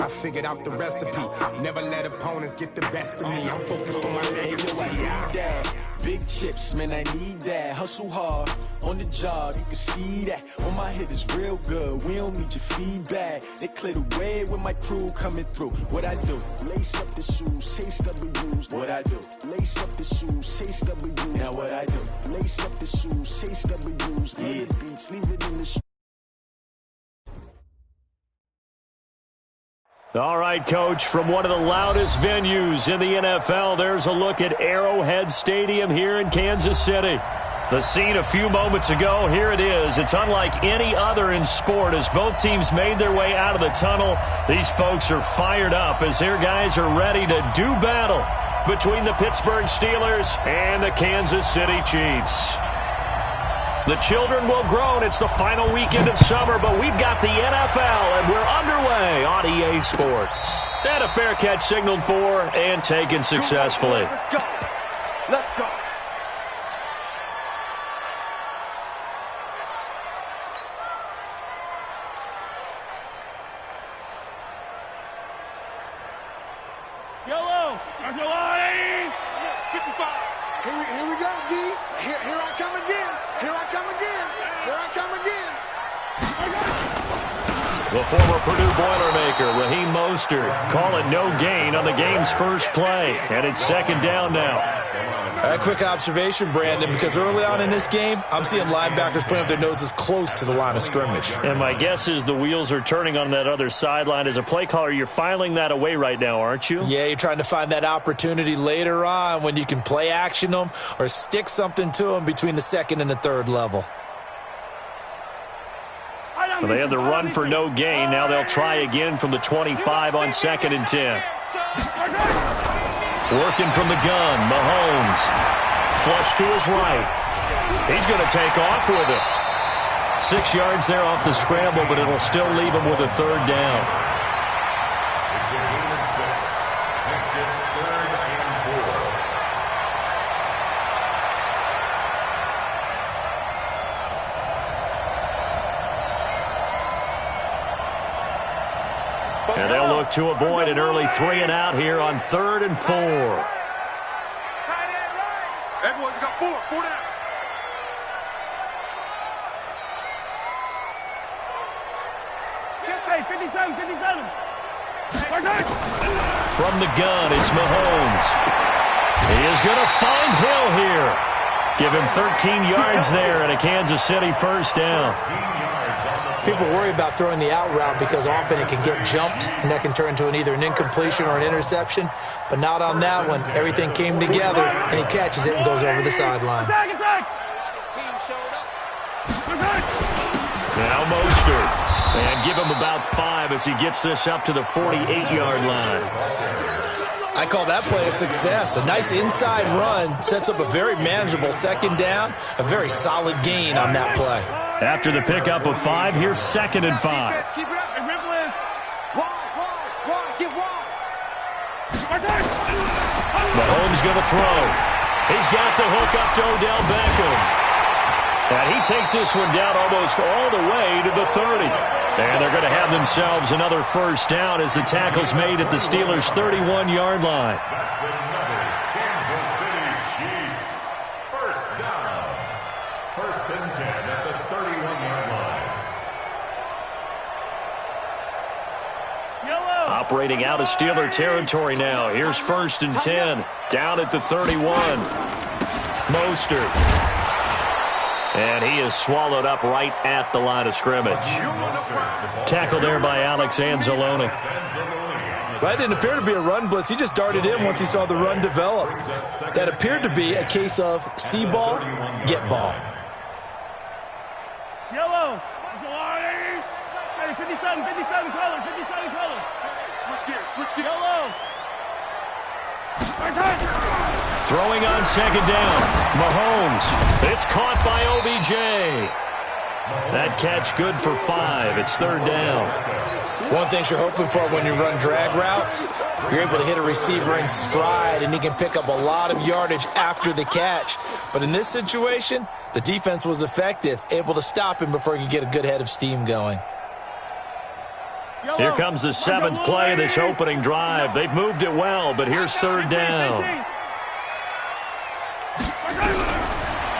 I figured out the recipe. Never let opponents get the best of me. I'm focused on my legacy. Big chips, man, I need that. Hustle hard on the job, you can see that. All my hit is real good, we don't need your feedback. They clear the way with my crew coming through. What I do? Lace up the shoes, chase W's. What I do? Lace up the shoes, chase W's. Now what I do? Lace up the shoes, chase W's. Yeah. The beats, leave it in the shoes. All right, Coach, from one of the loudest venues in the NFL, there's a look at Arrowhead Stadium here in Kansas City. The scene a few moments ago, here it is. It's unlike any other in sport as both teams made their way out of the tunnel. These folks are fired up as their guys are ready to do battle between the Pittsburgh Steelers and the Kansas City Chiefs. The children will groan. It's the final weekend of summer, but we've got the NFL, and we're underway on EA Sports. And a fair catch signaled for and taken successfully. Let's go. Let's go. Yellow. That's a line. 55. Here we go, D. Here I come again. Here I come again. Here I come again. The former Purdue Boilermaker, Raheem Mostert, calling no gain on the game's first play. And it's second down now. A quick observation, Brandon, because early on in this game, I'm seeing linebackers playing with their noses close to the line of scrimmage. And my guess is the wheels are turning on that other sideline. As a play caller, you're filing that away right now, aren't you? Yeah, you're trying to find that opportunity later on when you can play action them or stick something to them between the second and the third level. Well, they had the run for no gain. Now they'll try again from the 25 on 2nd and 10. Working from the gun, Mahomes. Flush to his right. He's going to take off with it. 6 yards there off the scramble, but it'll still leave him with a third down. It's a gain of 6. Makes it 3rd and 4. And they'll look to avoid an early 3 and out here on 3rd and 4. Everyone got 4 down. Hey, 57. From the gun, it's Mahomes. He is going to find Hill here. Give him 13 yards there and a Kansas City first down. People worry about throwing the out route because often it can get jumped, and that can turn into either an incompletion or an interception. But not on that one. Everything came together, and he catches it and goes over the sideline. Now Mostert. And give him about 5 as he gets this up to the 48-yard line. I call that play a success. A nice inside run sets up a very manageable second down, a very solid gain on that play. After the pickup of 5, here's 2nd and 5. Keep it up. And Ripple is wide. Get wide. Mahomes going to throw. He's got the hook up to Odell Beckham. And he takes this one down almost all the way to the 30. And they're going to have themselves another first down as the tackle's made at the Steelers' 31-yard line. That's another Kansas City Chiefs. First down. 1st and 10 at the 31-yard line. Yellow. Operating out of Steeler territory now. Here's 1st and 10. Down at the 31. Mostert. And he is swallowed up right at the line of scrimmage. Tackled there by Alex Anzalone. That didn't appear to be a run blitz. He just darted in once he saw the run develop. That appeared to be a case of see ball, get ball. Yellow. Hey, 57 color. Switch gear. Yellow. Throwing on 2nd down. Mahomes. It's caught by OBJ. That catch good for 5. It's 3rd down. One thing you're hoping for when you run drag routes, you're able to hit a receiver in stride, and he can pick up a lot of yardage after the catch. But in this situation, the defense was effective, able to stop him before he could get a good head of steam going. Here comes the 7th play of this opening drive. They've moved it well, but here's 3rd down.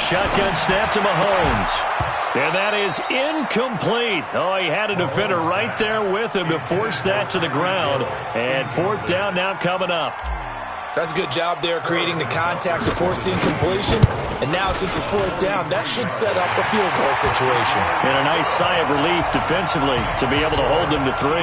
Shotgun snap to Mahomes. And that is incomplete. Oh, he had a defender right there with him to force that to the ground. And 4th down now coming up. That's a good job there creating the contact to force the incompletion. And now since it's 4th down, that should set up a field goal situation. And a nice sigh of relief defensively to be able to hold them to 3.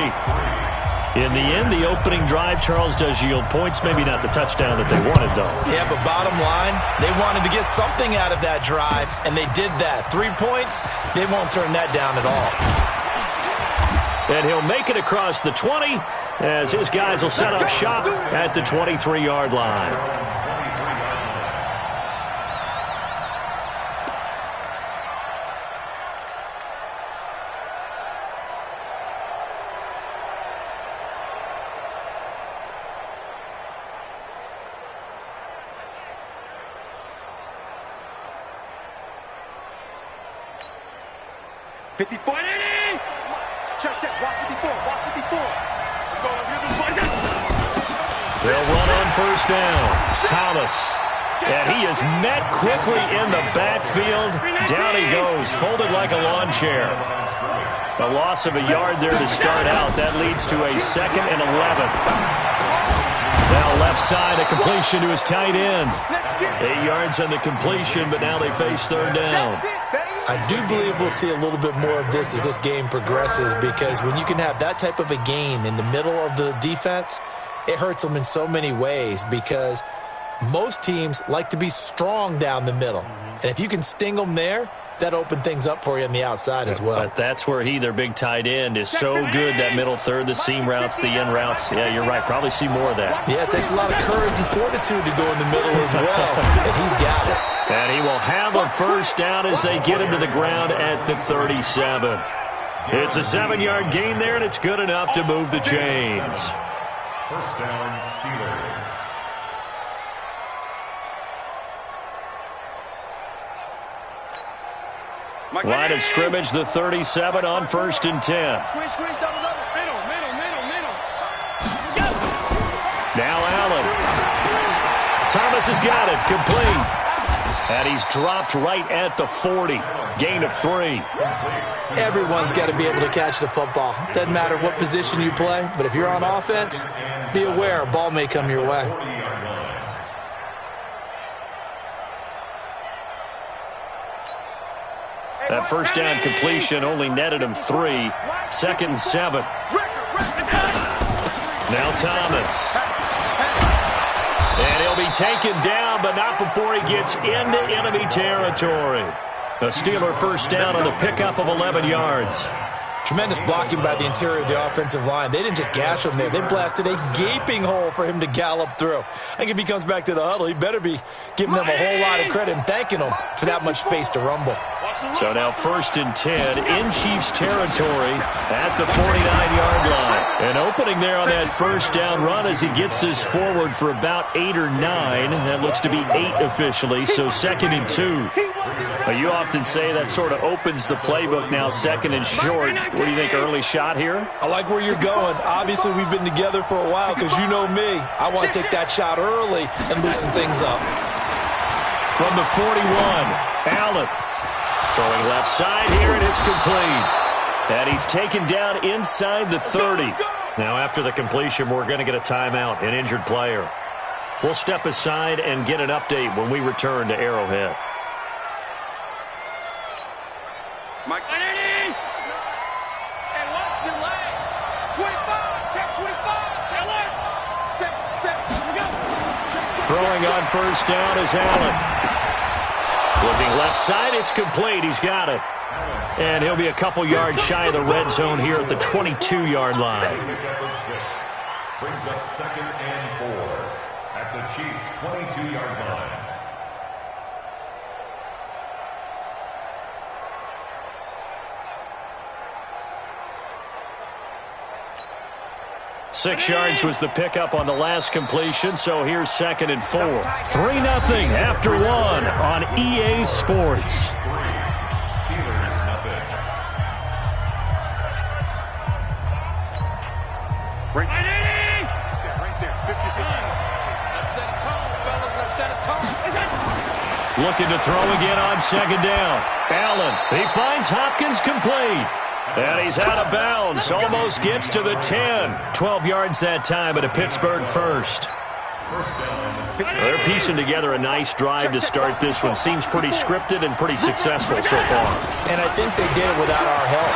In the end, the opening drive, Charles, does yield points. Maybe not the touchdown that they wanted, though. Yeah, but bottom line, they wanted to get something out of that drive, and they did that. 3 points, they won't turn that down at all. And he'll make it across the 20 as his guys will set up shop at the 23-yard line. They'll run on 1st down. Thomas. And he is met quickly in the backfield. Down he goes, folded like a lawn chair. A loss of a yard there to start out. That leads to a 2nd and 11. Now left side, a completion to his tight end. 8 yards on the completion, but now they face 3rd down. I do believe we'll see a little bit more of this as this game progresses, because when you can have that type of a gain in the middle of the defense, it hurts them in so many ways, because most teams like to be strong down the middle. And if you can sting them there, that opens things up for you on the outside as well. But that's where their big tight end, is so good, that middle third, the seam routes, the in routes. Yeah, you're right. Probably see more of that. Yeah, it takes a lot of courage and fortitude to go in the middle as well. And he's got it. And he will have a 1st down as they get him to the ground at the 37. It's a 7-yard gain there, and it's good enough to move the chains. 1st down, Steelers. Line of scrimmage, the 37 on 1st and 10. Now Allen. Thomas has got it, complete. And he's dropped right at the 40. Gain of 3. Everyone's got to be able to catch the football. Doesn't matter what position you play, but if you're on offense, be aware a ball may come your way. That 1st down completion only netted him 3. 2nd and 7. Now Thomas. And he'll be taken down, but not before he gets into enemy territory. A Steeler 1st down on the pickup of 11 yards. Tremendous blocking by the interior of the offensive line. They didn't just gash him there. They blasted a gaping hole for him to gallop through. I think if he comes back to the huddle, he better be giving them a whole lot of credit and thanking them for that much space to rumble. So now 1st and 10 in Chiefs territory at the 49-yard line. An opening there on that 1st down run as he gets this forward for about 8 or 9. That looks to be 8 officially, so 2nd and 2. You often say that sort of opens the playbook now, 2nd and short. What do you think, early shot here? I like where you're going. Obviously, we've been together for a while because you know me. I want to take that shot early and loosen things up. From the 41, Allen. Throwing left side here, and it's complete. And he's taken down inside the 30. Now, after the completion, we're going to get a timeout, an injured player. We'll step aside and get an update when we return to Arrowhead. Mike. And watch your leg. 25, check 25, check left. Set, here we go. Check, throwing on 1st down is Allen. Looking left side, it's complete. He's got it. And he'll be a couple yards shy of the red zone here at the 22-yard line. Brings up 2nd and 4 at the Chiefs' 22-yard line. Six yards was the pickup on the last completion, so here's 2nd and 4. 3-0 after 1 on EA Sports. Let's set a tone, fellas. Let's set a tone. Looking to throw again on second down. Allen, he finds Hopkins complete. And he's out of bounds. Almost gets to the 10. 12 yards that time at a Pittsburgh first. They're piecing together a nice drive to start this one. Seems pretty scripted and pretty successful so far. And I think they did it without our help.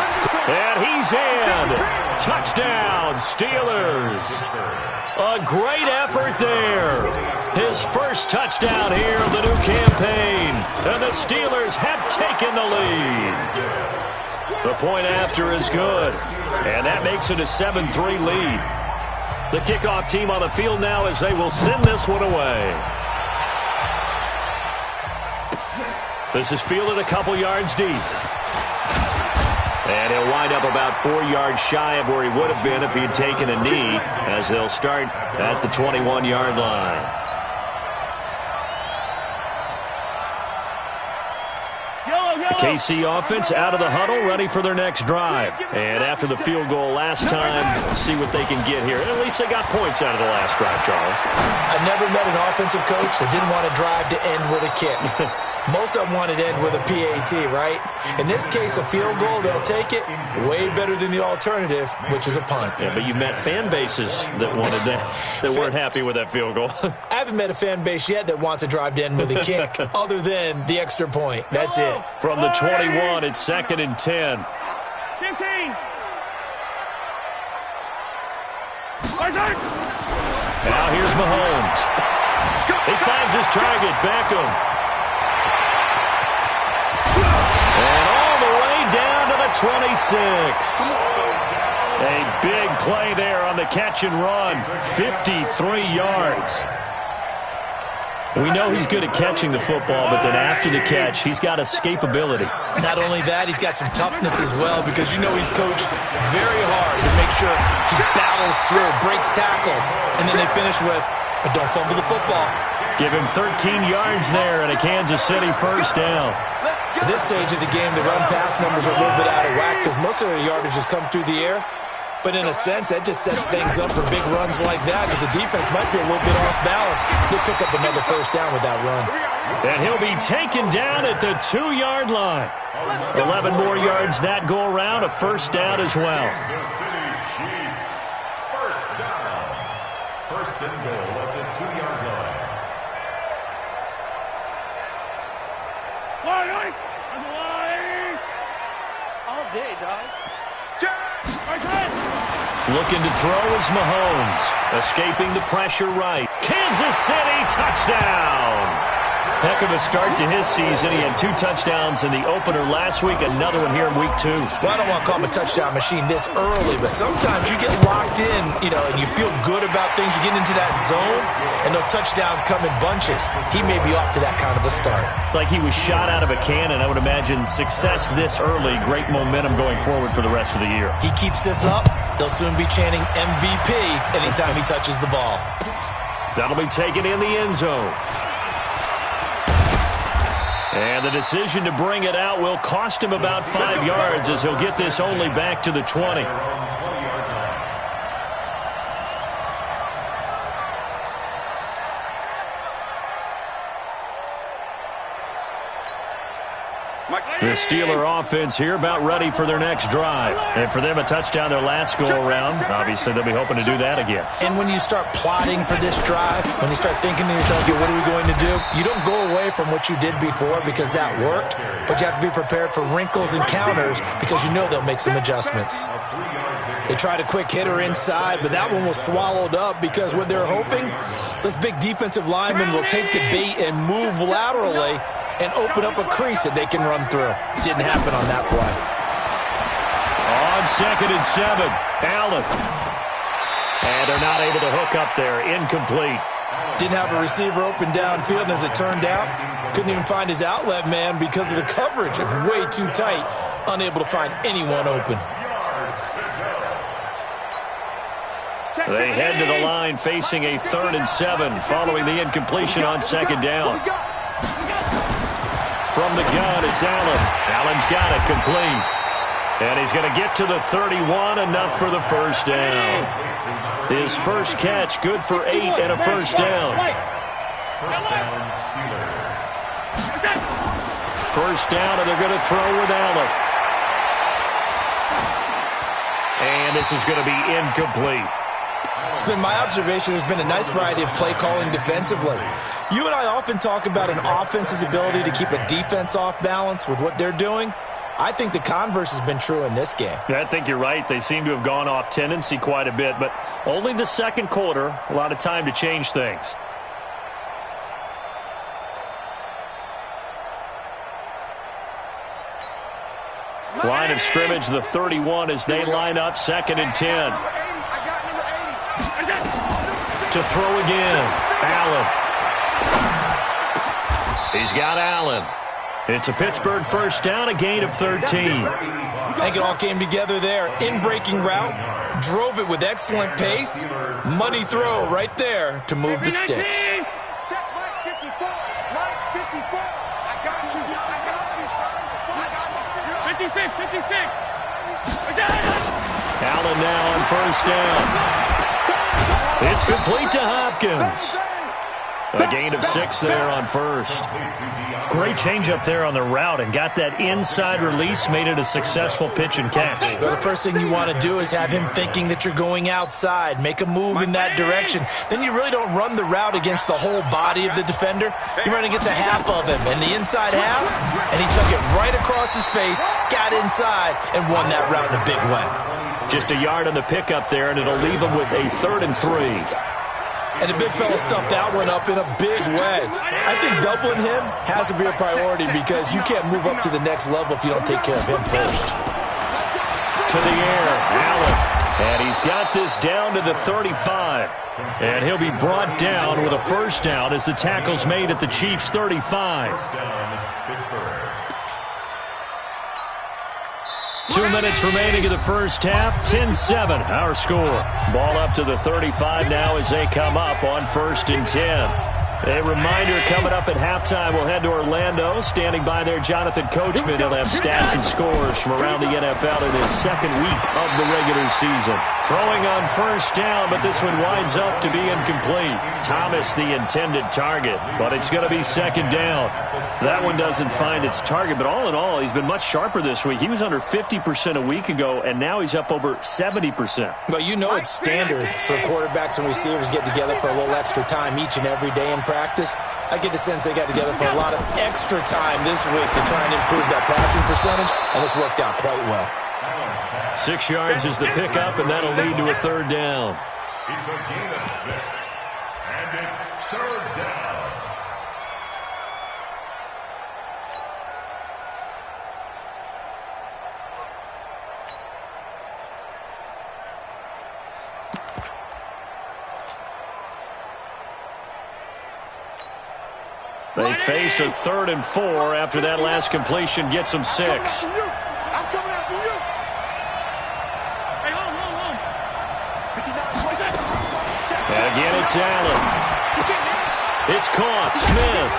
And he's in. Touchdown, Steelers. A great effort there. His first touchdown here of the new campaign. And the Steelers have taken the lead. The point after is good. And that makes it a 7-3 lead. The kickoff team on the field now as they will send this one away. This is fielded a couple yards deep. And he'll wind up about 4 yards shy of where he would have been if he had taken a knee, as they'll start at the 21-yard line. The KC offense out of the huddle, ready for their next drive. And after the field goal last time, see what they can get here. At least they got points out of the last drive, Charles. I never met an offensive coach that didn't want to drive to end with a kick. Most of them wanted to end with a PAT, right? In this case, a field goal, they'll take it. Way better than the alternative, which is a punt. Yeah, but you've met fan bases that wanted that, that weren't happy with that field goal. I haven't met a fan base yet that wants to drive to end with a kick, other than the extra point. That's it. From the 21, it's 2nd and 10. 15. Now here's Mahomes. He finds his target, Beckham. And all the way down to the 26. A big play there on the catch and run. 53 yards. We know he's good at catching the football, but then after the catch, he's got escapability. Not only that, he's got some toughness as well, because you know he's coached very hard to make sure he battles through, breaks tackles, and then they finish with, but don't fumble the football. Give him 13 yards there and a Kansas City first down. At this stage of the game, the run-pass numbers are a little bit out of whack because most of the yardage has come through the air. But in a sense, that just sets things up for big runs like that because the defense might be a little bit off balance. He'll pick up another first down with that run. And he'll be taken down at the 2-yard line. 11 more yards that go around, a first down as well. Kansas City Chiefs. First down. First and goal at the 2-yard line. All day, dog. Looking to throw is Mahomes. Escaping the pressure right. Kansas City touchdown. Heck of a start to his season. He had 2 touchdowns in the opener last week, another one here in week 2. Well, I don't want to call him a touchdown machine this early, but sometimes you get locked in, and you feel good about things. You get into that zone, and those touchdowns come in bunches. He may be off to that kind of a start. It's like he was shot out of a cannon. I would imagine success this early, great momentum going forward for the rest of the year. He keeps this up, they'll soon be chanting MVP anytime he touches the ball. That'll be taken in the end zone. And the decision to bring it out will cost him about 5 yards as he'll get this only back to the 20. The Steeler offense here about ready for their next drive. And for them, a touchdown their last go-around. Obviously, they'll be hoping to do that again. And when you start plotting for this drive, when you start thinking to yourself, okay, what are we going to do? You don't go away from what you did before because that worked, but you have to be prepared for wrinkles and counters because you know they'll make some adjustments. They tried a quick hitter inside, but that one was swallowed up because what they're hoping, this big defensive lineman will take the bait and move laterally and open up a crease that they can run through. Didn't happen on that play. On 2nd and 7, Allen. And they're not able to hook up there. Incomplete. Didn't have a receiver open downfield, and as it turned out, couldn't even find his outlet man because of the coverage. It was way too tight, unable to find anyone open. They head to the line facing a 3rd and 7 following the incompletion on 2nd down. From the gun, it's Allen. Allen's got it complete. And he's going to get to the 31, enough for the first down. His first catch, good for 8 and a first down. First down, Steelers. First down, and they're going to throw with Allen. And this is going to be incomplete. It's been my observation there's been a nice variety of play calling defensively. You and I often talk about an offense's ability to keep a defense off balance with what they're doing. I think the converse has been true in this game. I think you're right. They seem to have gone off tendency quite a bit, but only the second quarter, a lot of time to change things. Line of scrimmage, the 31, as they line up, 2nd and 10. To throw again, Allen. He's got Allen. It's a Pittsburgh first down, a gain of 13. I think it all came together there. In-breaking route, drove it with excellent pace. Money throw right there to move the sticks. Check Mike 54. Mike 54. I got you. I got you, son. I got you. 56, 56. Allen now on first down. It's complete to Hopkins. A gain of 6 there on first. Great change up there on the route and got that inside release, made it a successful pitch and catch. Well, the first thing you want to do is have him thinking that you're going outside, make a move in that direction. Then you really don't run the route against the whole body of the defender. You run against a half of him, and the inside half, and he took it right across his face, got inside, and won that route in a big way. Just a yard on the pickup there, and it'll leave him with a 3rd and 3. And the big fella stuffed that one up in a big way. I think doubling him has to be a priority because you can't move up to the next level if you don't take care of him first. To the air, Allen. And he's got this down to the 35. And he'll be brought down with a first down as the tackle's made at the Chiefs' 35. 2 minutes remaining in the first half. 10-7, our score. Ball up to the 35 now as they come up on 1st and 10. A reminder, coming up at halftime, we'll head to Orlando. Standing by there, Jonathan Coachman. He'll have stats and scores from around the NFL in his 2nd week of the regular season. Throwing on first down, but this one winds up to be incomplete. Thomas, the intended target, but it's going to be 2nd down. That one doesn't find its target, but all in all, he's been much sharper this week. He was under 50% a week ago, and now he's up over 70%. Well, you know it's standard for quarterbacks and receivers get together for a little extra time each and every day in practice. I get the sense they got together for a lot of extra time this week to try and improve that passing percentage, and it's worked out quite well. 6 yards is the pickup, and that'll lead to a 3rd down. It's a gain of 6, and it's 3rd down. They face a 3rd and 4 after that last completion gets them 6. I'm coming after you. Hey, hold. And again, it's Allen. It's caught. Smith.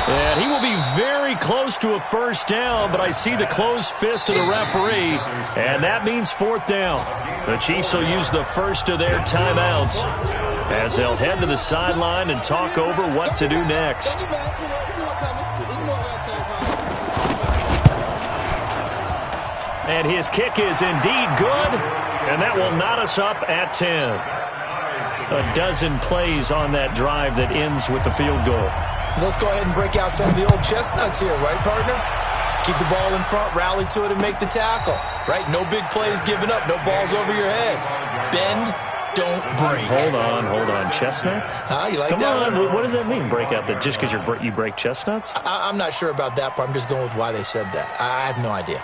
And he will be very close to a first down, but I see the closed fist of the referee, and that means 4th down. The Chiefs will use the first of their timeouts as they'll head to the sideline and talk over what to do next. And his kick is indeed good, and that will knot us up at 10. A dozen plays on that drive that ends with the field goal. Let's go ahead and break out some of the old chestnuts here, right, partner? Keep the ball in front, rally to it, and make the tackle, right? No big plays given up, no balls over your head. Bend, don't break. Hold on. Chestnuts? You like Come that on. one? What does that mean, break out? That just because you break chestnuts? I'm not sure about that part. I'm just going with why they said that. I have no idea.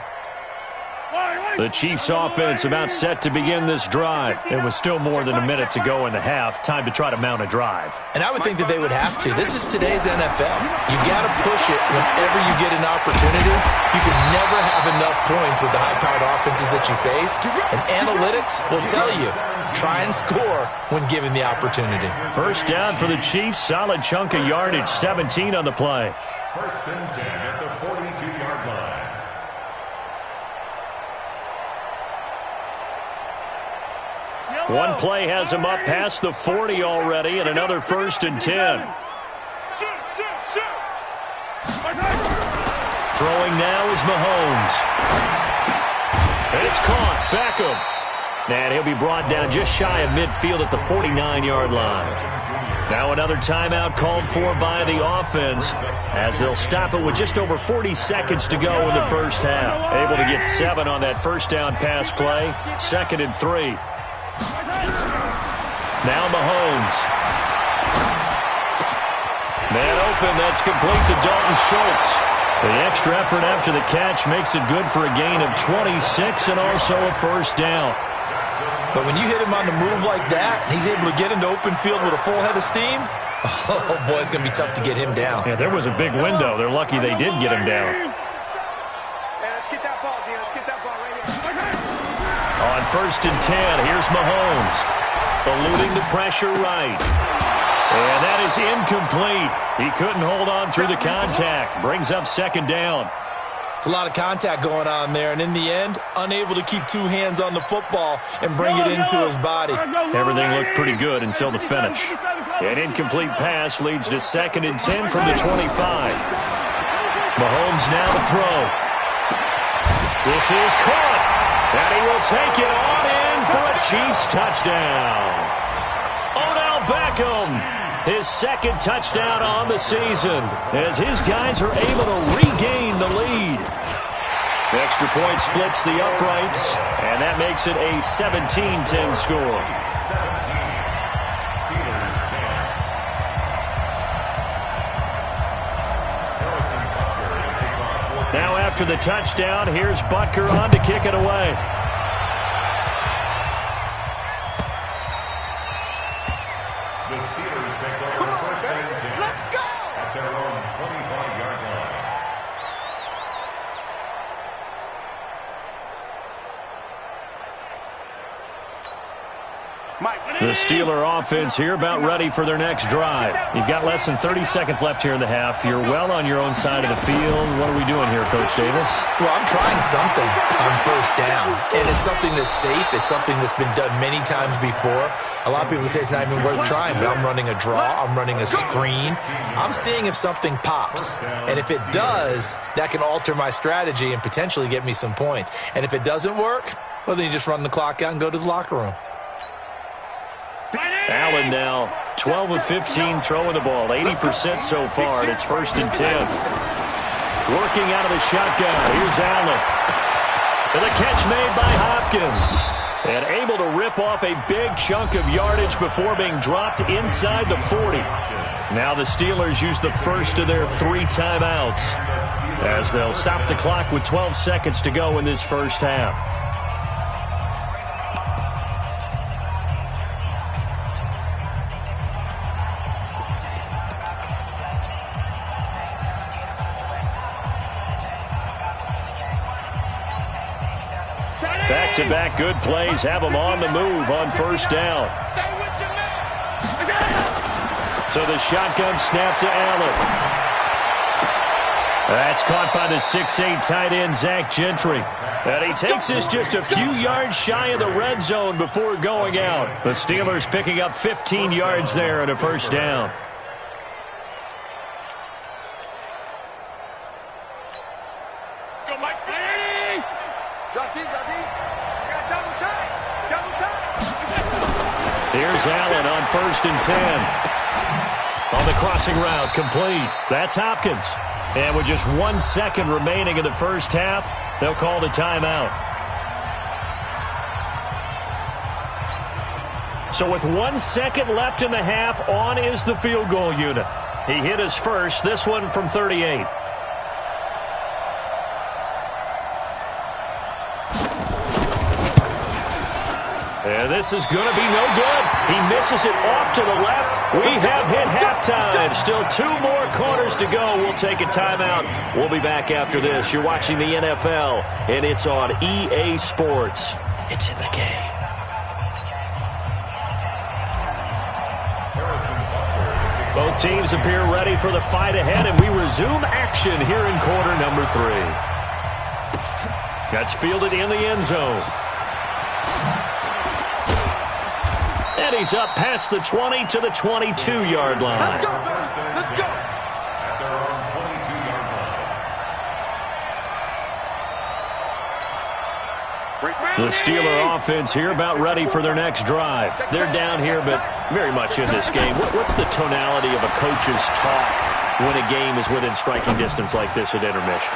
The Chiefs offense about set to begin this drive. It was still more than a minute to go in the half. Time to try to mount a drive. And I would think that they would have to. This is today's NFL. You got to push it whenever you get an opportunity. You can never have enough points with the high-powered offenses that you face. And analytics will tell you, try and score when given the opportunity. First down for the Chiefs. Solid chunk of yardage. 17 on the play. 1st and 10 at the 42-yard line. One play has him up past the 40 already, and another 1st and 10. Throwing now is Mahomes. It's caught. Beckham. And he'll be brought down just shy of midfield at the 49-yard line. Now another timeout called for by the offense as they'll stop it with just over 40 seconds to go in the first half. Able to get 7 on that first down pass play. 2nd and 3. Now Mahomes. Man open. That's complete to Dalton Schultz. The extra effort after the catch makes it good for a gain of 26 and also a first down. But when you hit him on the move like that, and he's able to get into open field with a full head of steam, oh, boy, it's going to be tough to get him down. Yeah, there was a big window. They're lucky they did get him down. Let's get that ball, dude. Let's get that ball right here. On 1st and 10, here's Mahomes. Eluding the pressure right. And that is incomplete. He couldn't hold on through the contact. Brings up 2nd down. It's a lot of contact going on there, and in the end, unable to keep 2 hands on the football and bring it into his body. Everything looked pretty good until the finish. An incomplete pass leads to 2nd and 10 from the 25. Mahomes now to throw. This is caught, and he will take it on in for a Chiefs touchdown. Odell Beckham, his 2nd touchdown on the season, as his guys are able to regain the lead. The extra point splits the uprights, and that makes it a 17-10 score. Now after the touchdown, here's Butker on to kick it away. The Steelers take over 1st and 10 at their own 25-yard line. The Steeler offense here about ready for their next drive. You've got less than 30 seconds left here in the half. You're well on your own side of the field. What are we doing here, Coach Davis? Well, I'm trying something on 1st down, and it's something that's safe. It's something that's been done many times before. A lot of people say it's not even worth trying, but I'm running a draw. I'm running a screen. I'm seeing if something pops, and if it does, that can alter my strategy and potentially get me some points. And if it doesn't work, well, then you just run the clock out and go to the locker room. Allen now 12 of 15 throwing the ball, 80% so far, and it's 1st and 10. Working out of the shotgun, here's Allen. And the catch made by Hopkins. And able to rip off a big chunk of yardage before being dropped inside the 40. Now the Steelers use the first of their 3 timeouts as they'll stop the clock with 12 seconds to go in this first half. Back-to-back good plays have them on the move on 1st down. So the shotgun snap to Allen. That's caught by the 6'8" tight end, Zach Gentry. And he takes this just a few yards shy of the red zone before going out. The Steelers picking up 15 yards there at a 1st down. Here's Allen on 1st and 10. On the crossing route, complete. That's Hopkins. And with just 1 second remaining in the first half, they'll call the timeout. So with 1 second left in the half, on is the field goal unit. He hit his first, this one from 38. And this is going to be no good. He misses it off to the left. We have hit halftime. Still 2 more quarters to go. We'll take a timeout. We'll be back after this. You're watching the NFL, and it's on EA Sports. It's in the game. Both teams appear ready for the fight ahead, and we resume action here in quarter number 3. That's fielded in the end zone. And he's up past the 20 to the 22-yard line. Let's go, baby. Let's go. At their own 22-yard line. The Steeler offense here about ready for their next drive. They're down here, but very much in this game. What's the tonality of a coach's talk when a game is within striking distance like this at intermission?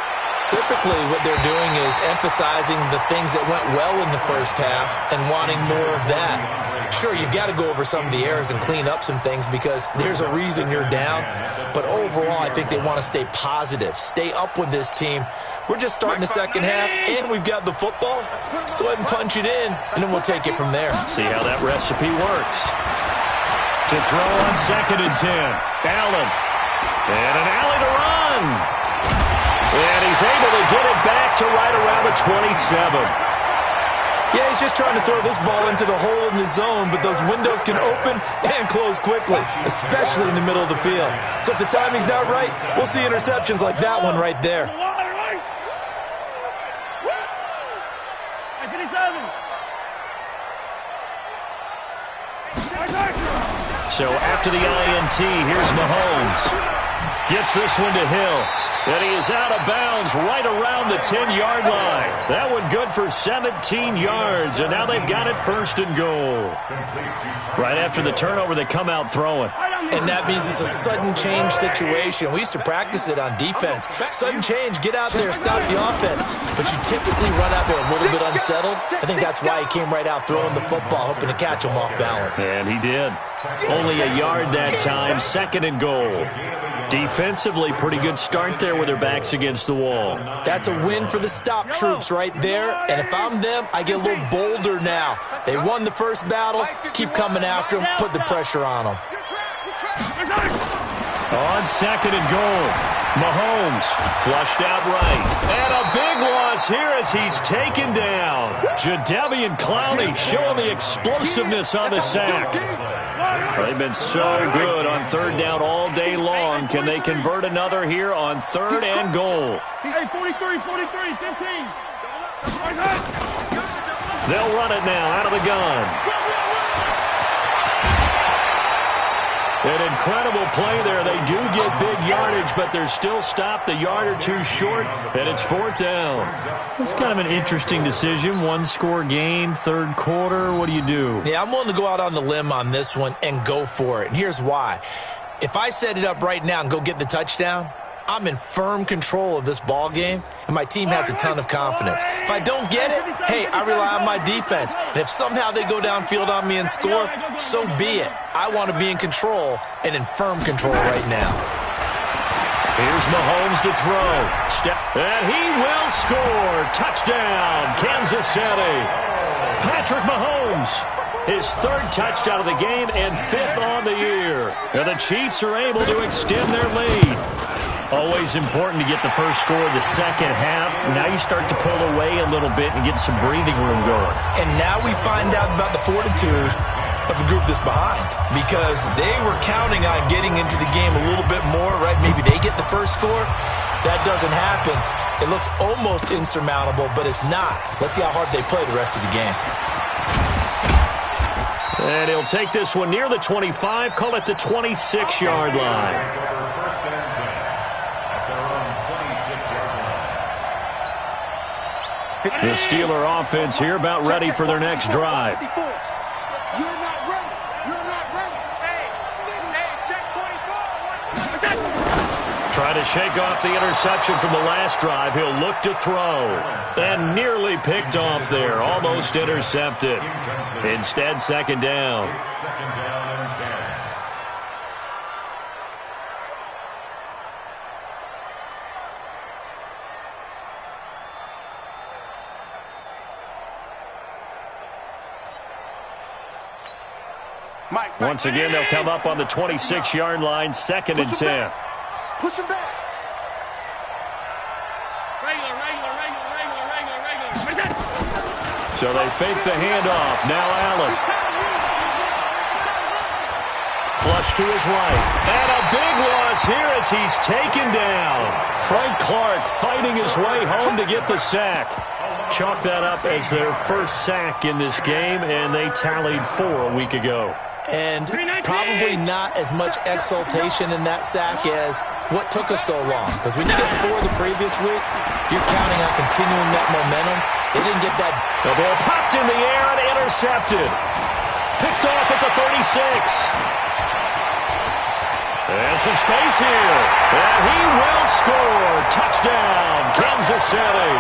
Typically, what they're doing is emphasizing the things that went well in the first half and wanting more of that. Sure, you've got to go over some of the errors and clean up some things because there's a reason you're down. But overall, I think they want to stay positive, stay up with this team. We're just starting the second half, and we've got the football. Let's go ahead and punch it in, and then we'll take it from there. See how that recipe works. To throw on 2nd and 10. Allen. And an alley to run. And he's able to get it back to right around the 27. Yeah, he's just trying to throw this ball into the hole in the zone, but those windows can open and close quickly, especially in the middle of the field. So if the timing's not right, we'll see interceptions like that one right there. So after the INT, here's Mahomes. Gets this one to Hill. And he is out of bounds right around the 10-yard line. That one good for 17 yards, and now they've got it 1st and goal. Right after the turnover, they come out throwing. And that means it's a sudden change situation. We used to practice it on defense. Sudden change, get out there, stop the offense. But you typically run out there a little bit unsettled. I think that's why he came right out throwing the football, hoping to catch him off balance. And he did. Only a yard that time, 2nd and goal. Defensively, pretty good start there with their backs against the wall. That's a win for the stop troops right there. And if I'm them, I get a little bolder now. They won the first battle. Keep coming after them. Put the pressure on them. On 2nd and goal, Mahomes flushed out right. And a big loss here as he's taken down. Jadeveon Clowney showing the explosiveness on the sack. They've been so good on 3rd down all day long. Can they convert another here on 3rd and goal? Hey, 43, 15. They'll run it now out of the gun. An incredible play there. They do get big yardage, but they're still stopped a yard or two short, and it's 4th down. That's kind of an interesting decision. 1-score game, 3rd quarter. What do you do? Yeah, I'm willing to go out on the limb on this one and go for it. And here's why. If I set it up right now and go get the touchdown, I'm in firm control of this ball game, and my team has a ton of confidence. If I don't get it, hey, I rely on my defense. And if somehow they go downfield on me and score, so be it. I want to be in control and in firm control right now. Here's Mahomes to throw. And he will score. Touchdown, Kansas City. Patrick Mahomes, his 3rd touchdown of the game and 5th on the year. And the Chiefs are able to extend their lead. Always important to get the first score of the second half. Now you start to pull away a little bit and get some breathing room going. And now we find out about the fortitude of the group that's behind, because they were counting on getting into the game a little bit more, right? Maybe they get the first score. That doesn't happen. It looks almost insurmountable, but it's not. Let's see how hard they play the rest of the game. And he'll take this one near the 25, call it the 26-yard line. The Steeler offense here about ready for their next drive. You're not ready. You're not ready. Hey, check 24. Try to shake off the interception from the last drive. He'll look to throw. And nearly picked off there. Almost intercepted. Instead, 2nd down. Once again, they'll come up on the 26-yard line, 2nd and 10. Push him back. Regular. So they fake the handoff. Now Allen. Flush to his right. And a big loss here as he's taken down. Frank Clark fighting his way home to get the sack. chalk that up as their first sack in this game, and they tallied 4 a week ago. And probably not as much exultation in that sack as what took us so long. Because when you get 4 the previous week, you're counting on continuing that momentum. They didn't get that. The ball popped in the air and intercepted. Picked off at the 36. And some space here. And he will score. Touchdown, Kansas City.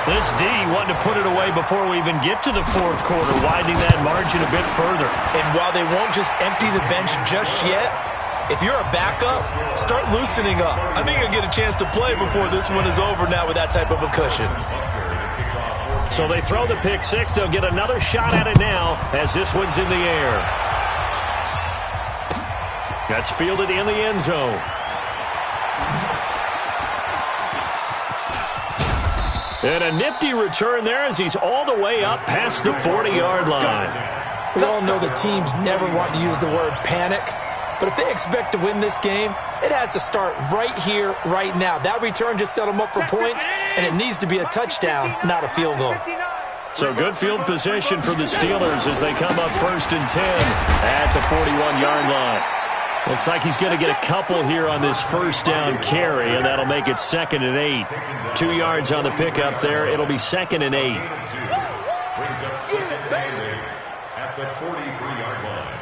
This D wanted to put it away before we even get to the fourth quarter, widening that margin a bit further. And while they won't just empty the bench just yet, if you're a backup, start loosening up. I think you'll get a chance to play before this one is over now with that type of a cushion. So they throw the pick 6. They'll get another shot at it now as this one's in the air. That's fielded in the end zone. And a nifty return there as he's all the way up past the 40-yard line. We all know the teams never want to use the word panic, but if they expect to win this game, it has to start right here, right now. That return just set them up for points, and it needs to be a touchdown, not a field goal. So good field position for the Steelers as they come up 1st and 10 at the 41-yard line. Looks like he's going to get a couple here on this first down carry, and that'll make it 2nd and 8. 2 yards on the pickup there. It'll be 2nd and 8. Brings up 2nd and 8 at the 43-yard line.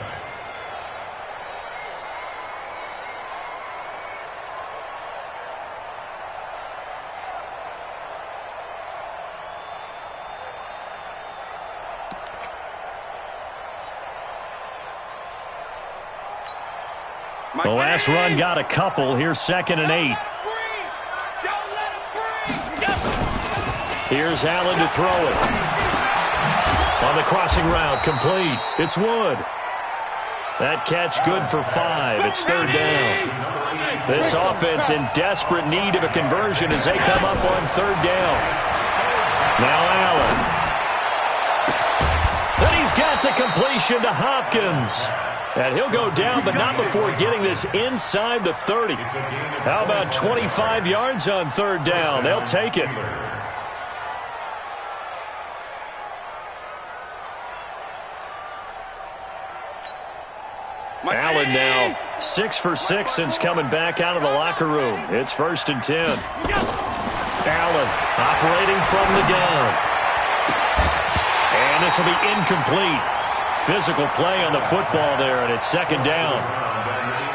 The last run got a couple. Here's 2nd and 8. Here's Allen to throw it. On the crossing route, complete. It's Wood. That catch good for 5. It's 3rd down. This offense in desperate need of a conversion as they come up on 3rd down. Now Allen. Then he's got the completion to Hopkins. And he'll go down, but not before getting this inside the 30. How about 25 yards on 3rd down? They'll take it. Allen now 6 for 6 since coming back out of the locker room. It's 1st and 10. Allen operating from the gun. And this will be incomplete. Physical play on the football there, and it's 2nd down.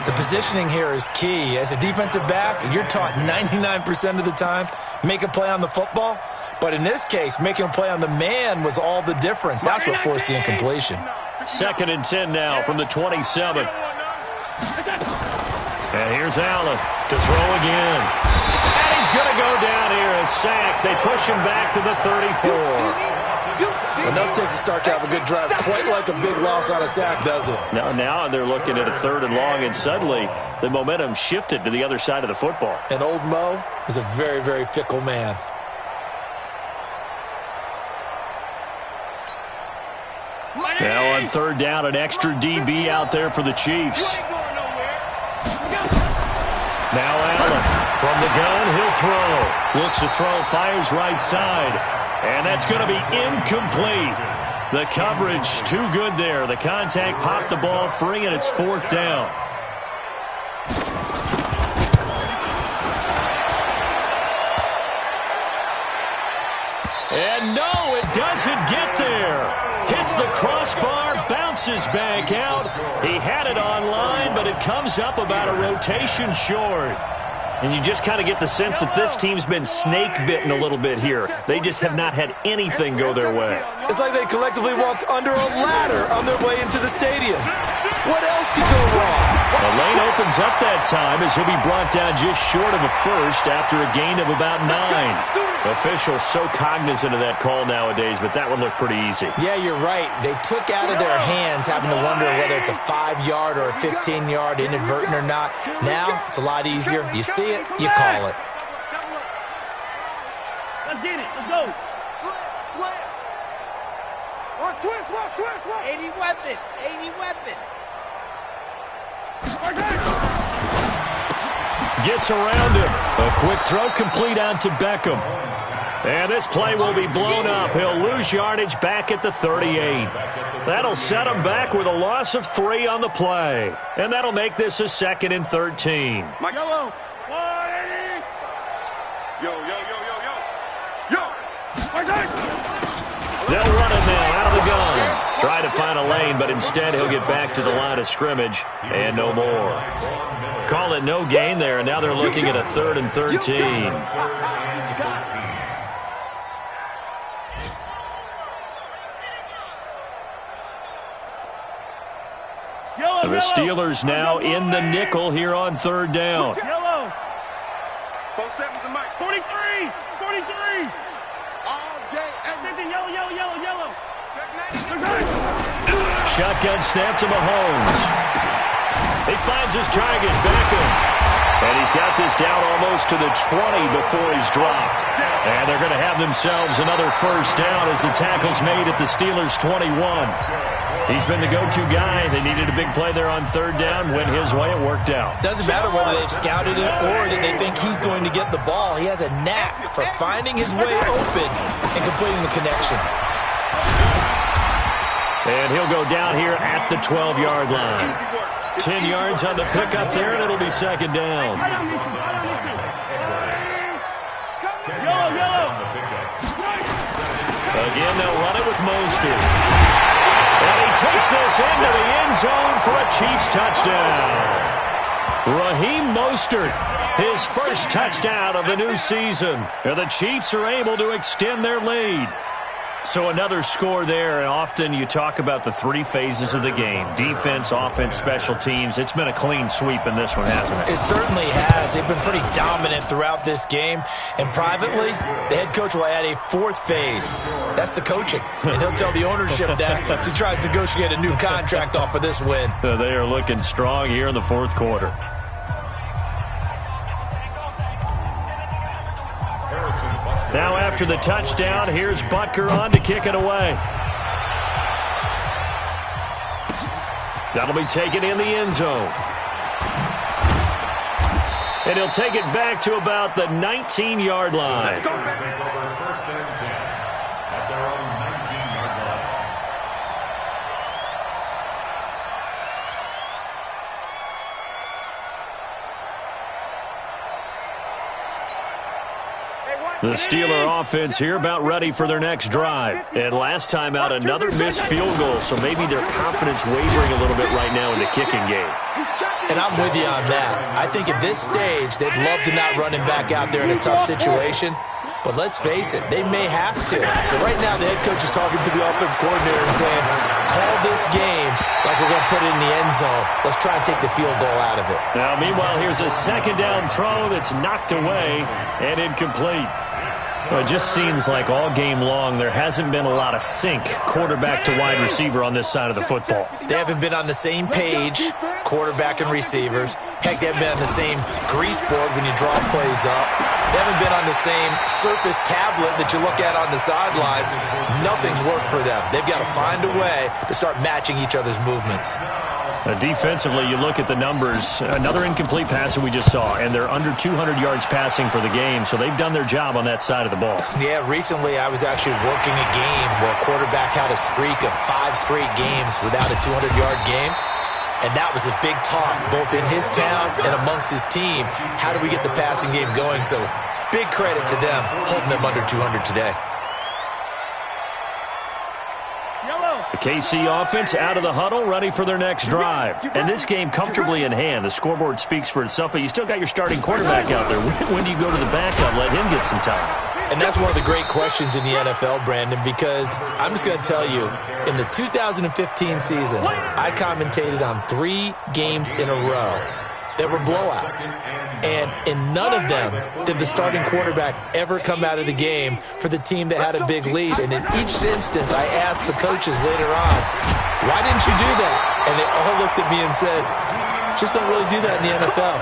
The positioning here is key. As a defensive back, you're taught 99% of the time, make a play on the football. But in this case, making a play on the man was all the difference. That's what forced the incompletion. 2nd and 10 now from the 27. And here's Allen to throw again. And he's going to go down here, a sack. They push him back to the 34. Enough takes a start to have a good drive. Quite like a big loss on a sack, does it? Now they're looking at a 3rd and long, and suddenly the momentum shifted to the other side of the football. And old Mo is a very, very fickle man. Now on 3rd down, an extra DB out there for the Chiefs. Now Allen from the gun, he'll throw. Looks to throw, fires right side. And that's going to be incomplete. The coverage too good there. The contact popped the ball free, and it's 4th down. And no, it doesn't get there. Hits the crossbar, bounces back out. He had it on line, but it comes up about a rotation short. And you just kind of get the sense that this team's been snake-bitten a little bit here. They just have not had anything go their way. It's like they collectively walked under a ladder on their way into the stadium. What else could go wrong? The lane opens up that time as he'll be brought down just short of a first after a gain of about 9. Officials so cognizant of that call nowadays, but that one looked pretty easy. Yeah, you're right. They took out of their hands having to wonder whether it's a 5-yard or a 15-yard inadvertent or not. Now, it's a lot easier. You see it, you call it. Let's get it. Let's go. Slip. Watch twist. 80 weapon. Gets around him. A quick throw complete out to Beckham. And this play will be blown up. He'll lose yardage back at the 38. That'll set him back with a loss of 3 on the play. And that'll make this a 2nd and 13. Yellow. 180. Yo, yo, yo, yo, yo. Yo. They'll run it now out of the gun. Try to find a lane, but instead he'll get back to the line of scrimmage and no more. Call it no gain there, and now they're looking at a 3rd and 13. The Steelers now in the nickel here on 3rd down. Yellow. 4 7's a mic. 43. 43. All day, every Yellow, yellow, yellow, yellow. check 90. Shotgun snap to Mahomes. He finds his target, Beckham. And he's got this down almost to the 20 before he's dropped. And they're going to have themselves another 1st down as the tackle's made at the Steelers' 21. He's been the go-to guy. They needed a big play there on 3rd down. Went his way. It worked out. Doesn't matter whether they've scouted it or that they think he's going to get the ball. He has a knack for finding his way open and completing the connection. And he'll go down here at the 12-yard line. 10 yards on the pickup there, and it'll be 2nd down. Yellow, yellow. Again, they'll run it with Mostert. And he takes this into the end zone for a Chiefs touchdown. Raheem Mostert, his first touchdown of the new season. And the Chiefs are able to extend their lead. So another score there, and often you talk about the 3 phases of the game. Defense, offense, special teams. It's been a clean sweep in this one, hasn't it? It certainly has. They've been pretty dominant throughout this game. And privately, the head coach will add a 4th phase. That's the coaching. And he'll tell the ownership that as he tries to negotiate a new contract off of this win. They are looking strong here in the 4th quarter. Now after the touchdown, here's Butker on to kick it away. That'll be taken in the end zone. And he'll take it back to about the 19-yard line. The Steeler offense here about ready for their next drive. And last time out, another missed field goal, so maybe their confidence wavering a little bit right now in the kicking game. And I'm with you on that. I think at this stage, they'd love to not run him back out there in a tough situation. But let's face it, they may have to. So right now, the head coach is talking to the offense coordinator and saying, call this game like we're going to put it in the end zone. Let's try and take the field goal out of it. Now, meanwhile, here's a 2nd down throw that's knocked away and incomplete. Well, it just seems like all game long there hasn't been a lot of sync quarterback to wide receiver on this side of the football. They haven't been on the same page, quarterback and receivers. Heck, they haven't been on the same grease board when you draw plays up. They haven't been on the same surface tablet that you look at on the sidelines. Nothing's worked for them. They've got to find a way to start matching each other's movements. Defensively, you look at the numbers. Another incomplete pass that we just saw, and they're under 200 yards passing for the game, so they've done their job on that side of the ball. Yeah, recently I was actually working a game where a quarterback had a streak of 5 straight games without a 200-yard game, and that was a big talk, both in his town and amongst his team. How do we get the passing game going? So big credit to them, holding them under 200 today. The KC offense out of the huddle, ready for their next drive. And this game comfortably in hand. The scoreboard speaks for itself, but you still got your starting quarterback out there. When do you go to the backup, let him get some time? And that's one of the great questions in the NFL, Brandon, because I'm just going to tell you, in the 2015 season, I commentated on 3 games in a row that were blowouts. And in none of them did the starting quarterback ever come out of the game for the team that had a big lead. And in each instance, I asked the coaches later on, why didn't you do that? And they all looked at me and said, just don't really do that in the NFL.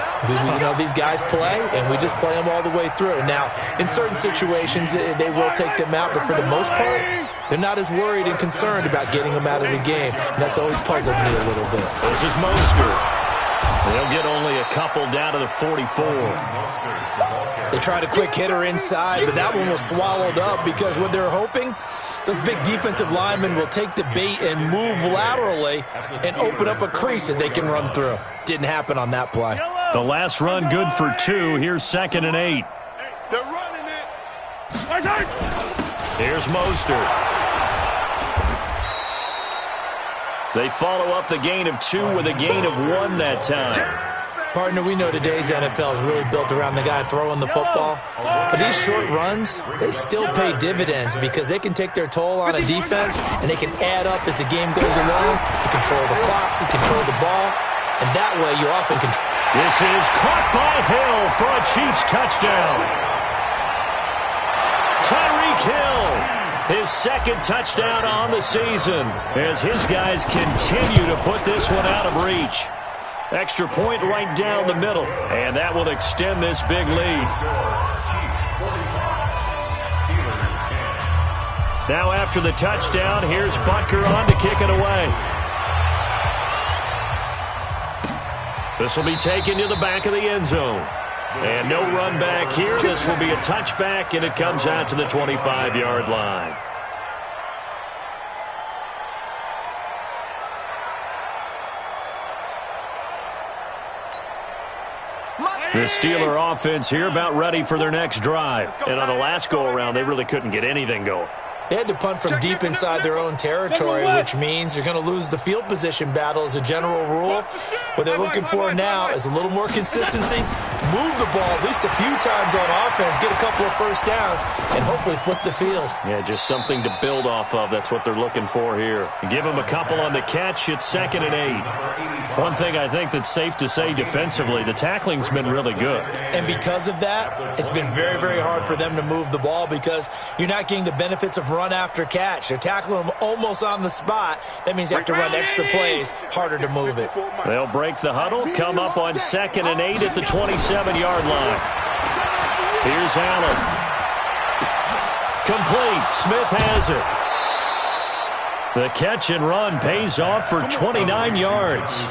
These guys play, and we just play them all the way through. Now, in certain situations, they will take them out, but for the most part, they're not as worried and concerned about getting them out of the game. And that's always puzzled me a little bit. This is Mostert. They'll get only a couple down to the 44. They tried a quick hitter inside, but that one was swallowed up because what they're hoping, those big defensive linemen will take the bait and move laterally and open up a crease that they can run through. Didn't happen on that play. The last run good for 2. Here's 2nd and 8. They're running it. Here's Mostert. They follow up the gain of 2 with a gain of 1 that time. Partner, we know today's NFL is really built around the guy throwing the football. But these short runs, they still pay dividends because they can take their toll on a defense and they can add up as the game goes along. You control the clock, you control the ball, and that way you often control. This is caught by Hill for a Chiefs touchdown. Tyreek Hill, his 2nd touchdown on the season as his guys continue to put this one out of reach. Extra point right down the middle, and that will extend this big lead. Now after the touchdown, here's Butker on to kick it away. This will be taken to the back of the end zone. And no run back here. This will be a touchback, and it comes out to the 25-yard line. The Steeler offense here about ready for their next drive. And on the last go-around, they really couldn't get anything going. They had to punt from deep inside their own territory, which means you're going to lose the field position battle as a general rule. What they're looking for now is a little more consistency, move the ball at least a few times on offense, get a couple of first downs, and hopefully flip the field. Yeah, just something to build off of. That's what they're looking for here. Give them a couple on the catch. It's 2nd and 8. One thing I think that's safe to say defensively, the tackling's been really good. And because of that, it's been very, very hard for them to move the ball because you're not getting the benefits of run after catch. They're tackling them almost on the spot. That means they have to run extra plays, harder to move it. They'll break the huddle, come up on 2nd and 8 at the 27-yard line. Here's Allen. Complete. Smith has it. The catch and run pays off for 29 yards.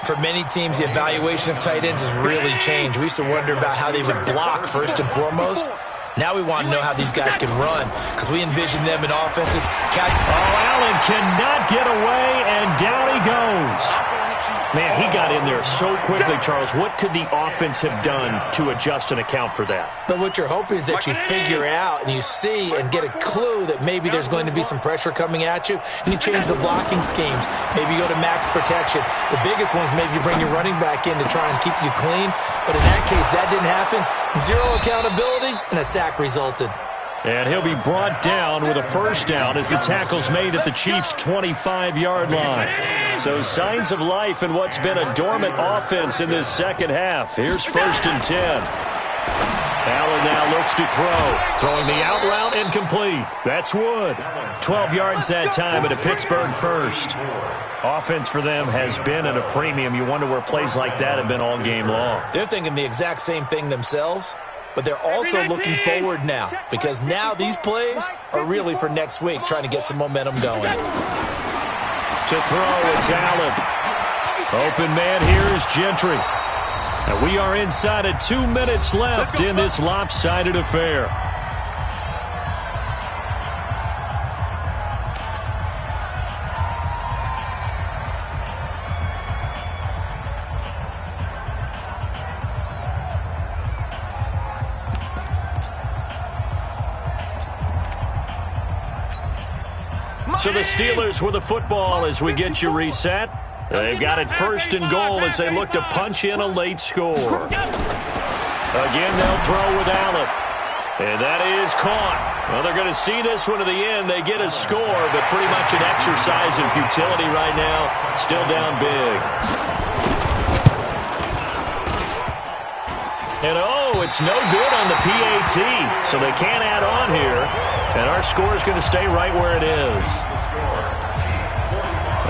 For many teams, the evaluation of tight ends has really changed. We used to wonder about how they would block first and foremost. Now we want to know how these guys can run because we envision them in offenses. Allen cannot get away, and down he goes. Man, he got in there so quickly, Charles. What could the offense have done to adjust and account for that? But what you're hoping is that you figure out and you see and get a clue that maybe there's going to be some pressure coming at you, and you change the blocking schemes. Maybe you go to max protection. The biggest one is maybe you bring your running back in to try and keep you clean. But in that case, that didn't happen. Zero accountability, and a sack resulted. And he'll be brought down with a first down as the tackle's made at the Chiefs' 25-yard line. So signs of life in what's been a dormant offense in this second half. Here's 1st and 10. Allen now looks to throw. Throwing the out route incomplete. That's Wood. 12 yards that time at a Pittsburgh first. Offense for them has been at a premium. You wonder where plays like that have been all game long. They're thinking the exact same thing themselves. But they're also looking forward now because now these plays are really for next week, trying to get some momentum going. To throw, it's Allen. Open man here is Gentry. And we are inside of 2 minutes left in this lopsided affair. So the Steelers with the football as we get you reset. They've got it 1st and goal as they look to punch in a late score. Again, they'll throw with Allen. And that is caught. Well, they're going to see this one to the end. They get a score, but pretty much an exercise in futility right now. Still down big. And it's no good on the PAT. So they can't add on here. And our score is going to stay right where it is.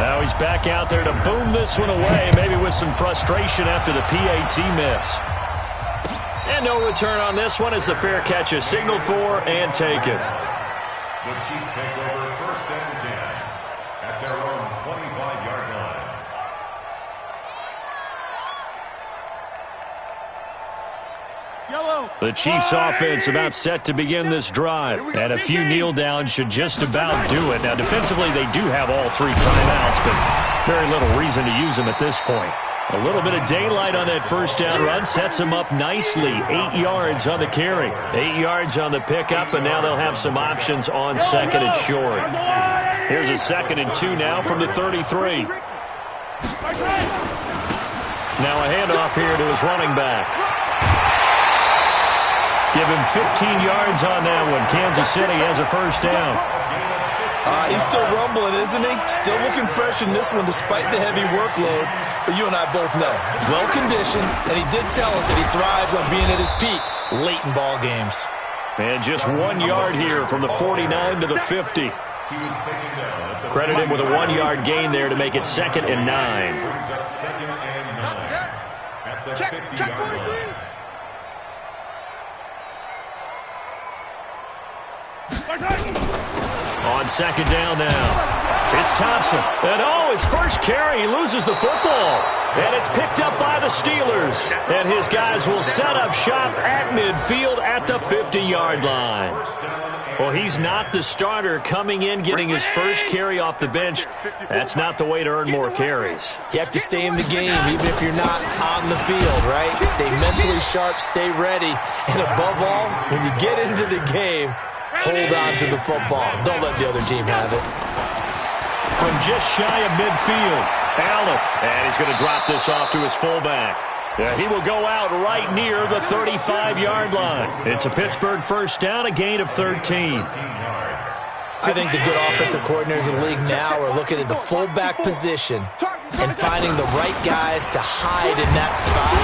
Now he's back out there to boom this one away, maybe with some frustration after the PAT miss. And no return on this one as the fair catch is signaled for and taken. The Chiefs take over 1st and 10 at their own 25-yard line. The Chiefs offense about set to begin this drive. And a few kneel downs should just about do it. Now, defensively, they do have all 3 timeouts, but very little reason to use them at this point. A little bit of daylight on that first down run sets them up nicely. 8 yards on the carry. 8 yards on the pickup, and now they'll have some options on second and short. Here's a 2nd and 2 now from the 33. Now a handoff here to his running back. Give him 15 yards on that one. Kansas City has a first down. He's still rumbling, isn't he? Still looking fresh in this one despite the heavy workload. But you and I both know, well-conditioned, and he did tell us that he thrives on being at his peak late in ball games. And just 1 yard here from the 49 to the 50. Credit him with a 1 yard gain there to make it 2nd and 9. Check 43. On 2nd down now. It's Thompson. And his first carry, he loses the football. And it's picked up by the Steelers. And his guys will set up shop at midfield at the 50-yard line. Well, he's not the starter coming in, getting his first carry off the bench. That's not the way to earn more carries. You have to stay in the game, even if you're not on the field, right? Stay mentally sharp, stay ready. And above all, when you get into the game, hold on to the football. Don't let the other team have it. From just shy of midfield, Allen. And he's going to drop this off to his fullback. Yeah, he will go out right near the 35-yard line. It's a Pittsburgh first down, a gain of 13. I think the good offensive coordinators in the league now are looking at the fullback position and finding the right guys to hide in that spot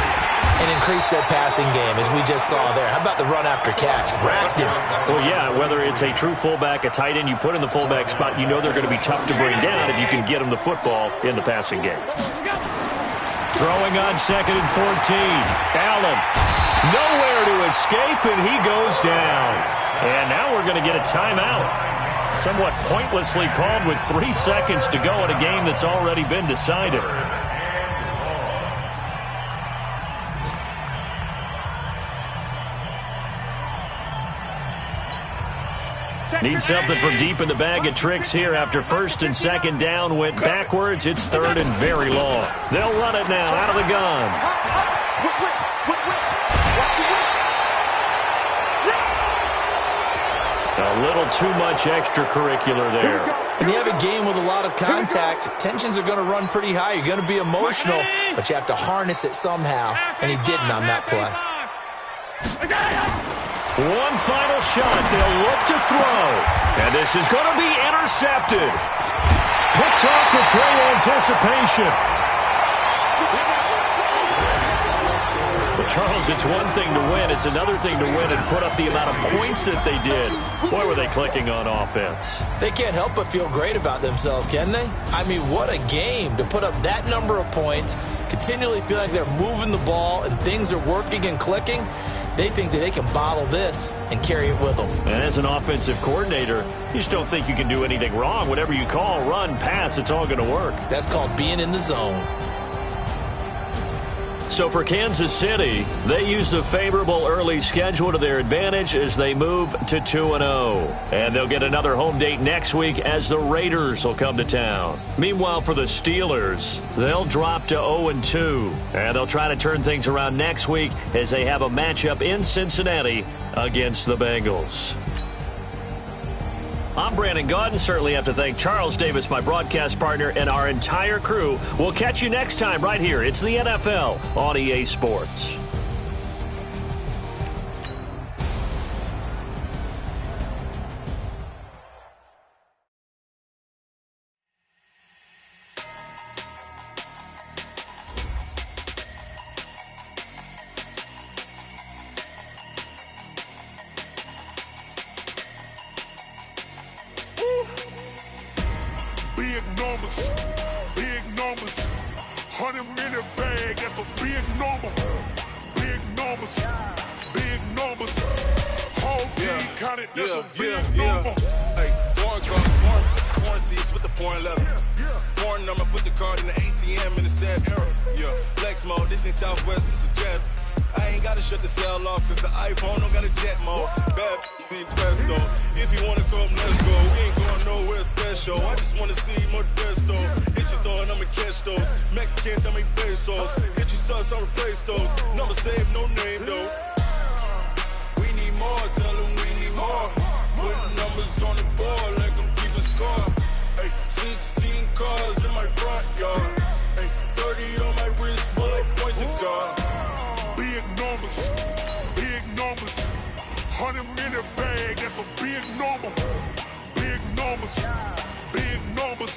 and increase their passing game, as we just saw there. How about the run after catch? Racked him. Well, yeah, whether it's a true fullback, a tight end you put in the fullback spot, you know they're going to be tough to bring down if you can get them the football in the passing game. Throwing on 2nd and 14. Allen, nowhere to escape, and he goes down. And now we're going to get a timeout. Somewhat pointlessly called with 3 seconds to go in a game that's already been decided. Need something from deep in the bag of tricks here after 1st and 2nd down went backwards. It's 3rd and very long. They'll run it now out of the gun. A little too much extracurricular there. When you have a game with a lot of contact, tensions are going to run pretty high. You're going to be emotional, but you have to harness it somehow, and he didn't on that play. One final shot. They'll look to throw. And this is going to be intercepted. Picked off with great anticipation. Well, Charles, it's one thing to win. It's another thing to win and put up the amount of points that they did. Boy, were they clicking on offense. They can't help but feel great about themselves, can they? I mean, what a game to put up that number of points, continually feel like they're moving the ball and things are working and clicking. They think that they can bottle this and carry it with them. And as an offensive coordinator, you just don't think you can do anything wrong. Whatever you call, run, pass, it's all going to work. That's called being in the zone. So for Kansas City, they use the favorable early schedule to their advantage as they move to 2-0. And they'll get another home date next week as the Raiders will come to town. Meanwhile, for the Steelers, they'll drop to 0-2. And they'll try to turn things around next week as they have a matchup in Cincinnati against the Bengals. I'm Brandon Gaudin. Certainly have to thank Charles Davis, my broadcast partner, and our entire crew. We'll catch you next time right here. It's the NFL on EA Sports. Big numbers, 100-minute bag, that's a big number. Big numbers, whole team counted, that's a big number. Hey, foreign car, foreign seats with the foreign leather. Foreign number, put the card in the ATM in the sad era. Yeah, flex mode, this ain't Southwest, this is jet. I ain't gotta shut the cell off, cause the iPhone don't got a jet mode. Bad be presto. If you wanna come, let's go. We ain't going nowhere special. I just wanna see more Modesto. Hit your throw and I'ma catch those. Mexican, dummy pesos. Hit your sus, I'll replace those. Number save, no name though. We need more, tell them we need more. Putting numbers on the board, like them keep a score. Ay, 16 cars in my front yard. Ay, 30 on my wrist, bullet points of God. Big numbers, big numbers. 100-minute bag, that's a big number. Big numbers, big numbers.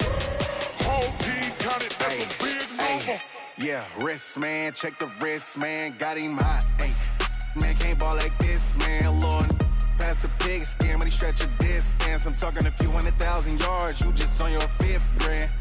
Whole team counted, that's a big number. Yeah, wrist man, check the wrist man, got him hot. Ay, man can't ball like this, man. Lord, past the pig skin when he stretch a distance. I'm talking a few 100,000 yards, you just on your 5th grand.